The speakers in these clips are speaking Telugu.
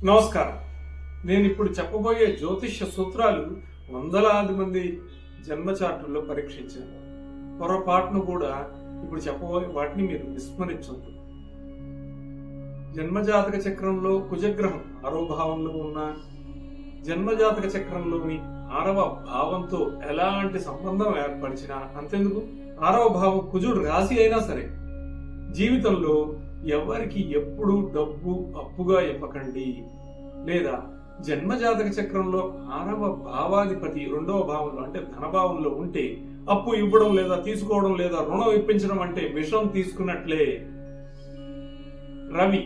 నమస్కారం. నేను ఇప్పుడు చెప్పబోయే జ్యోతిష్య సూత్రాలు వందలాది మంది జన్మ చార్టుల్లో పరీక్షించాను. పొరపాటును కూడా ఇప్పుడు చెప్పబోయే వాటిని మీరు విస్మరించొద్దు. జన్మజాతక చక్రంలో కుజగ్రహం 6వ భావంలో ఉన్న జన్మజాతక చక్రంలోని 6వ భావంతో ఎలాంటి సంబంధం ఏర్పరిచినా అంతెందుకు 6వ భావం కుజుడు రాశి అయినా సరే జీవితంలో ఎవరికి ఎప్పుడు డబ్బు అప్పుగా ఇవ్వకండి. లేదా జన్మజాతక చక్రంలో 6వ భావాధిపతి 2వ భావంలో అంటే ధనభావంలో ఉంటే అప్పు ఇవ్వడం లేదా తీసుకోవడం లేదా రుణం ఇప్పించడం అంటే విషం తీసుకున్నట్లే. రవి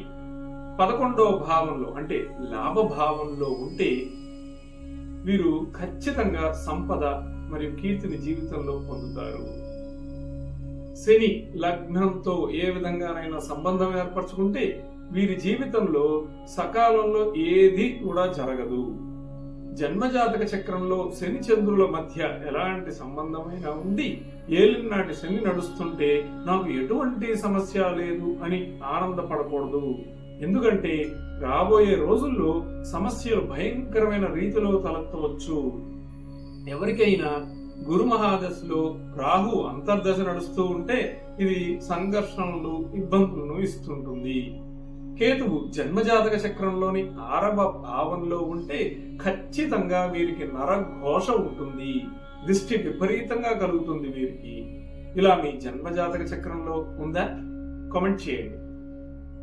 11వ భావంలో అంటే లాభ భావంలో ఉంటే వీరు ఖచ్చితంగా సంపద మరియు కీర్తిని జీవితంలో పొందుతారు. శని లగ్నంతో ఏ విధంగానైనా సంబంధం ఏర్పరచుకుంటే వీరి జీవితంలో సకాలంలో ఏది కూడా జరగదు. జన్మజాతక చక్రంలో శని చంద్రుల మధ్య ఎలాంటి సంబంధమైనా ఉండి ఏలినాటి శని నడుస్తుంటే నాకు ఎటువంటి సమస్య లేదు అని ఆనందపడకూడదు. ఎందుకంటే రాబోయే రోజుల్లో సమస్యలు భయంకరమైన రీతిలో తలెత్తవచ్చు. ఎవరికైనా గురు మహాదశలో రాహు అంతర్దశ నడుస్తూ ఉంటే ఇది సంఘర్షణలు ఇబ్బందులను ఇస్తుంటుంది. కేతువు జన్మజాతక చక్రంలోని 6వ భావంలో ఉంటే ఖచ్చితంగా వీరికి నరఘోష ఉంటుంది, దిష్టి విపరీతంగా కలుగుతుంది వీరికి. ఇలా మీ జన్మజాతక చక్రంలో ఉందా? కామెంట్ చేయండి.